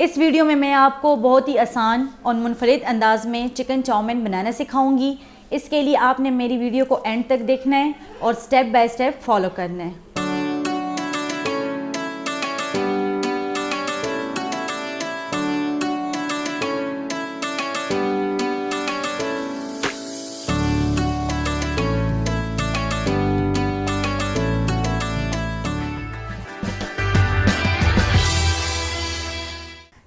इस वीडियो में मैं आपको बहुत ही आसान और मुनफरिद अंदाज में चिकन चाउमीन बनाना सिखाऊंगी। इसके लिए आपने मेरी वीडियो को एंड तक देखना है और स्टेप बाय स्टेप फॉलो करना है।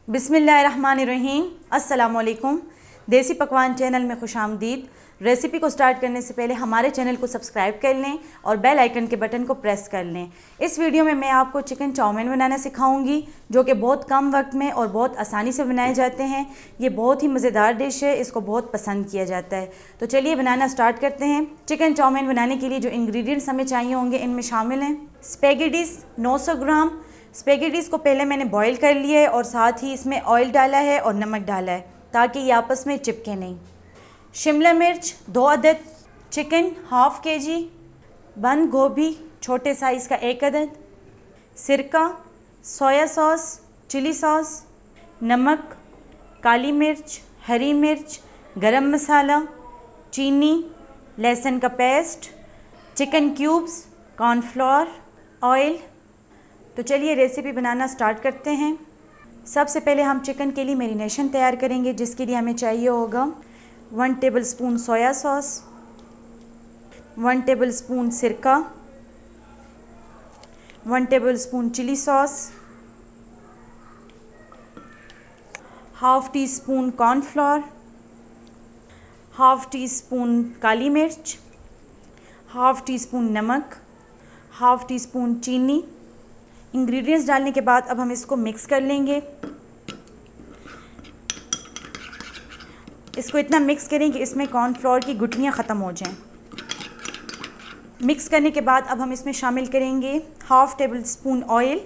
बिस्मिल्लाहिर्रहमानिर्रहीम। अस्सलाम वालेकुम। देसी पकवान चैनल में खुशामदीद। रेसिपी को स्टार्ट करने से पहले हमारे चैनल को सब्सक्राइब कर लें और बेल आइकन के बटन को प्रेस कर लें। इस वीडियो में मैं आपको चिकन चाउमीन बनाना सिखाऊंगी जो कि बहुत कम वक्त में और बहुत आसानी से बनाए जाते हैं। ये बहुत ही मज़ेदार डिश है, इसको बहुत पसंद किया जाता है। तो चलिए बनाना स्टार्ट करते हैं। चिकन चाउमीन बनाने के लिए जो इंग्रेडिएंट्स हमें चाहिए होंगे इनमें शामिल हैं स्पेगेटीज़ 900 ग्राम। स्पेगेटीज़ को पहले मैंने बॉईल कर लिया है और साथ ही इसमें ऑयल डाला है और नमक डाला है ताकि ये आपस में चिपके नहीं। शिमला मिर्च 2 अदद, चिकन ½ kg, बंद गोभी छोटे साइज़ का 1 अदद, सिरका, सोया सॉस, चिली सॉस, नमक, काली मिर्च, हरी मिर्च, गरम मसाला, चीनी, लहसुन का paste, chicken cubes, cornflour, oil. तो चलिए रेसिपी बनाना स्टार्ट करते हैं। सबसे पहले हम चिकन के लिए मैरिनेशन तैयार करेंगे जिसके लिए हमें चाहिए होगा 1 टेबलस्पून सोया सॉस, 1 टेबलस्पून सिरका, 1 tablespoon chilli sauce, ½ teaspoon cornflour, ½ teaspoon काली मिर्च, ½ टीस्पून नमक, ½ टीस्पून चीनी। इंग्रेडिएंट्स डालने के बाद अब हम इसको मिक्स कर लेंगे। इसको इतना मिक्स करें कि इसमें कॉर्नफ्लोर की गुठलियाँ ख़त्म हो जाएं। मिक्स करने के बाद अब हम इसमें शामिल करेंगे ½ टेबलस्पून ऑयल,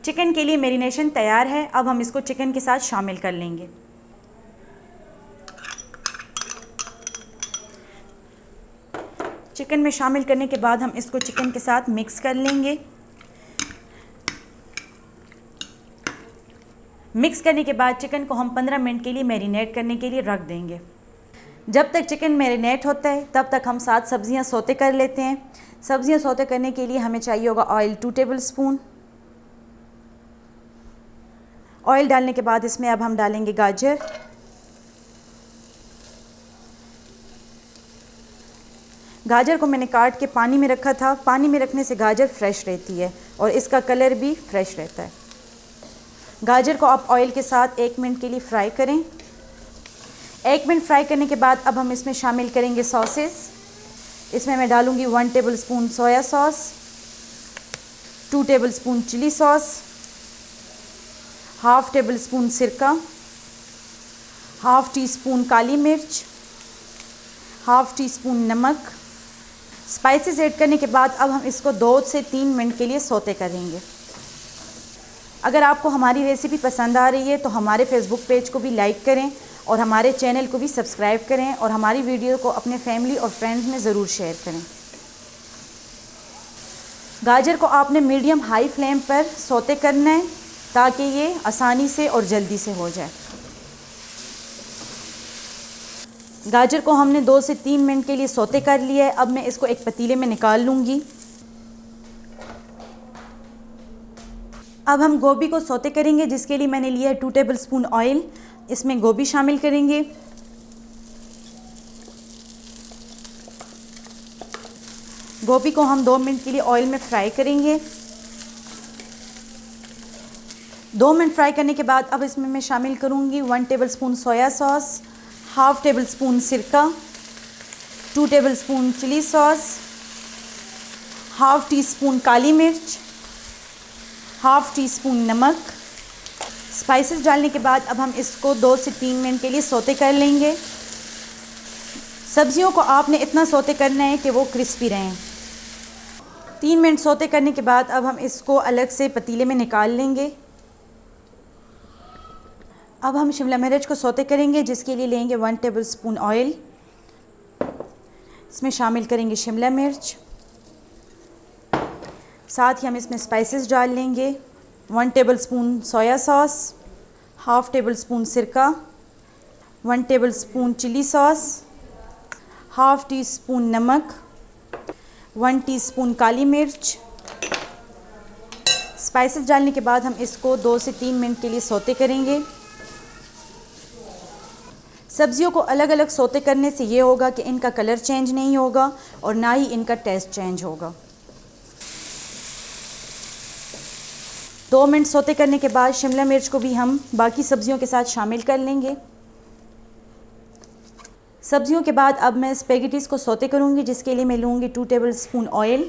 चिकन के लिए मैरिनेशन तैयार है। अब हम इसको चिकन के साथ शामिल कर लेंगे। चिकन में शामिल करने के बाद हम इसको चिकन के साथ मिक्स कर लेंगे। मिक्स करने के बाद चिकन को हम 15 मिनट के लिए मैरिनेट करने के लिए रख देंगे। जब तक चिकन मैरिनेट होता है तब तक हम 7 सब्ज़ियाँ सौते कर लेते हैं। सब्ज़ियाँ सौते करने के लिए हमें चाहिए होगा ऑयल 2 टेबलस्पून। ऑयल डालने के बाद इसमें अब हम डालेंगे गाजर, गाजर को मैंने काट के पानी में रखा था। पानी में रखने से गाजर फ्रेश रहती है और इसका कलर भी फ्रेश रहता है। गाजर को आप ऑयल के साथ 1 मिनट के लिए फ्राई करें। 1 मिनट फ्राई करने के बाद अब हम इसमें शामिल करेंगे सॉसेस। इसमें मैं डालूंगी 1 tablespoon soya sauce, 2 tablespoon chilli sauce, ½ tablespoon सिरका, ½ टीस्पून काली मिर्च, ½ टीस्पून नमक। स्पाइसेस ऐड करने के बाद अब हम इसको 2 से 3 मिनट के लिए सौते करेंगे। अगर आपको हमारी रेसिपी पसंद आ रही है तो हमारे फेसबुक पेज को भी लाइक करें और हमारे चैनल को भी सब्सक्राइब करें और हमारी वीडियो को अपने फैमिली और फ्रेंड्स में ज़रूर शेयर करें। गाजर को आपने मीडियम हाई फ्लेम पर सौते करना है ताकि ये आसानी से और जल्दी से हो जाए। गाजर को हमने 2 से 3 मिनट के लिए सौते कर लिया है। अब मैं इसको एक पतीले में निकाल लूँगी। अब हम गोभी को सौते करेंगे जिसके लिए मैंने लिया है 2 टेबलस्पून ऑयल। इसमें गोभी शामिल करेंगे। गोभी को हम 2 मिनट के लिए ऑयल में फ्राई करेंगे। 2 मिनट फ्राई करने के बाद अब इसमें मैं शामिल करूँगी 1 टेबलस्पून सोया सॉस, ½ टेबलस्पून सिरका, 2 टेबलस्पून चिली सॉस, ½ टीस्पून काली मिर्च, ½ टीस्पून नमक। स्पाइसेस डालने के बाद अब हम इसको 2 से 3 मिनट के लिए सौते कर लेंगे। सब्जियों को आपने इतना सौते करना है कि वो क्रिस्पी रहें। 3 मिनट सौते करने के बाद अब हम इसको अलग से पतीले में निकाल लेंगे। अब हम शिमला मिर्च को सौते करेंगे जिसके लिए लेंगे 1 टेबलस्पून ऑयल। इसमें शामिल करेंगे शिमला मिर्च, साथ ही हम इसमें स्पाइसेस डाल लेंगे। 1 tablespoon soya sauce, half tablespoon सिरका, 1 tablespoon chilli sauce, half teaspoon नमक, 1 टीस्पून काली मिर्च। स्पाइसेस डालने के बाद हम इसको 2 से 3 मिनट के लिए सौते करेंगे। सब्जियों को अलग अलग सौते करने से ये होगा कि इनका कलर चेंज नहीं होगा और ना ही इनका टेस्ट चेंज होगा। 2 मिनट सौते करने के बाद शिमला मिर्च को भी हम बाकी सब्जियों के साथ शामिल कर लेंगे। सब्जियों के बाद अब मैं स्पैगेटीज़ को सौते करूँगी, जिसके लिए मैं लूँगी 2 टेबलस्पून ऑयल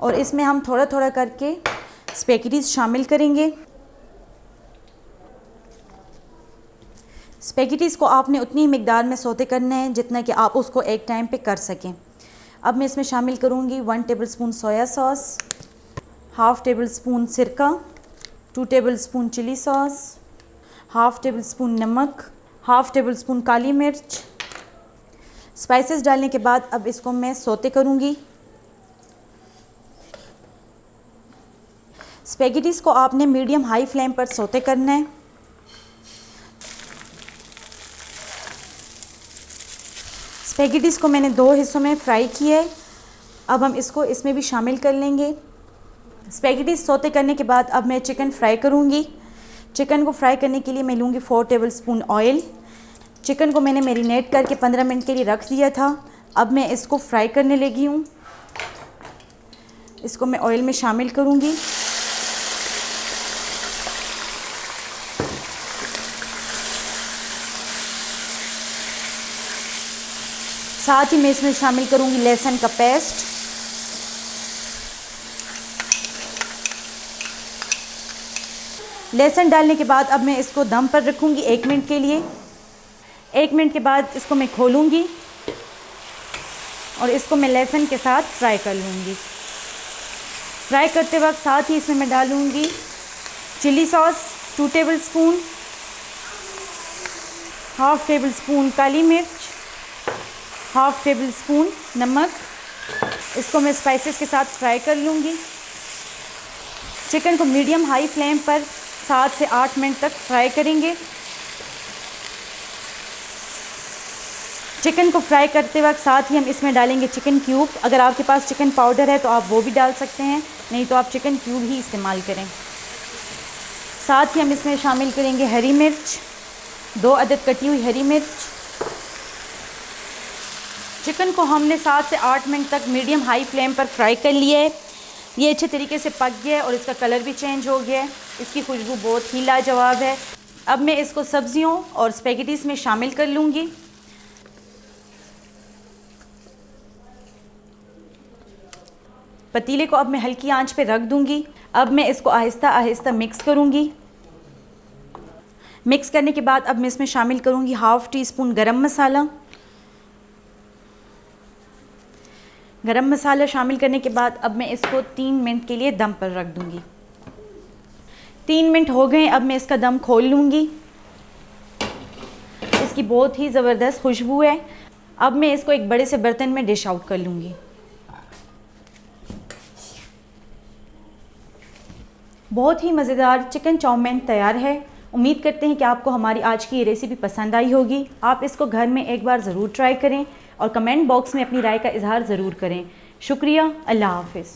और इसमें हम थोड़ा थोड़ा करके स्पैगेटीज़ शामिल करेंगे। स्पैगेटीज़ को आपने उतनी ही मिकदार में सौते करना है जितना कि आप उसको एक टाइम पे कर सकें। अब मैं इसमें शामिल करूँगी 1 tablespoon soya sauce, half tablespoon सिरका, 2 tablespoon chilli sauce, half tablespoon नमक, हाफ़ टेबल स्पून काली मिर्च। स्पाइसेस डालने के बाद अब इसको मैं सौते करूँगी। स्पैगेटीज़ को आपने मीडियम हाई फ्लेम पर सौते करना है। स्पैगेटीज़ को मैंने 2 हिस्सों में फ्राई किया है। अब हम इसको इसमें भी शामिल कर लेंगे। स्पैगेटीज़ सौते करने के बाद अब मैं चिकन फ्राई करूँगी। चिकन को फ्राई करने के लिए मैं लूँगी 4 टेबलस्पून ऑयल। चिकन को मैंने मैरिनेट करके 15 मिनट के लिए रख दिया था। अब मैं इसको फ्राई करने लगी हूँ। इसको मैं ऑयल में शामिल करूँगी। साथ ही मैं इसमें शामिल करूँगी लहसुन का पेस्ट। लहसुन डालने के बाद अब मैं इसको दम पर रखूँगी 1 मिनट के लिए। 1 मिनट के बाद इसको मैं खोलूँगी और इसको मैं लहसुन के साथ फ्राई कर लूँगी। फ्राई करते वक्त साथ ही इसमें मैं डालूँगी chili sauce 2 tablespoon, half tablespoon काली मिर्च, हाफ़ टेबल स्पून नमक। इसको मैं स्पाइसेस के साथ फ्राई कर लूँगी। चिकन को मीडियम हाई फ्लेम पर 7 से 8 मिनट तक फ्राई करेंगे। चिकन को फ्राई करते वक्त साथ ही हम इसमें डालेंगे चिकन क्यूब। अगर आपके पास चिकन पाउडर है तो आप वो भी डाल सकते हैं, नहीं तो आप चिकन क्यूब ही इस्तेमाल करें। साथ ही हम इसमें शामिल करेंगे हरी मिर्च, 2 अदद कटी हुई हरी मिर्च। चिकन को हमने 7 से 8 मिनट तक मीडियम हाई फ्लेम पर फ्राई कर लिया है। ये अच्छे तरीके से पक गया है और इसका कलर भी चेंज हो गया है। इसकी खुशबू बहुत ही लाजवाब है। अब मैं इसको सब्जियों और स्पैगेटीज़ में शामिल कर लूँगी। पतीले को अब मैं हल्की आंच पे रख दूँगी। अब मैं इसको आहिस्ता आहिस्ता मिक्स करूँगी। मिक्स करने के बाद अब मैं इसमें शामिल करूँगी हाफ़ टी स्पून गरम मसाला। गरम मसाला शामिल करने के बाद अब मैं इसको 3 मिनट के लिए दम पर रख दूँगी। 3 मिनट हो गए, अब मैं इसका दम खोल लूँगी। इसकी बहुत ही ज़बरदस्त खुशबू है। अब मैं इसको एक बड़े से बर्तन में डिश आउट कर लूँगी। बहुत ही मज़ेदार चिकन चाउमीन तैयार है। उम्मीद करते हैं कि आपको हमारी आज की ये रेसिपी पसंद आई होगी। आप इसको घर में एक बार ज़रूर ट्राई करें और कमेंट बॉक्स में अपनी राय का इजहार ज़रूर करें। शुक्रिया। अल्लाह हाफ़िज़।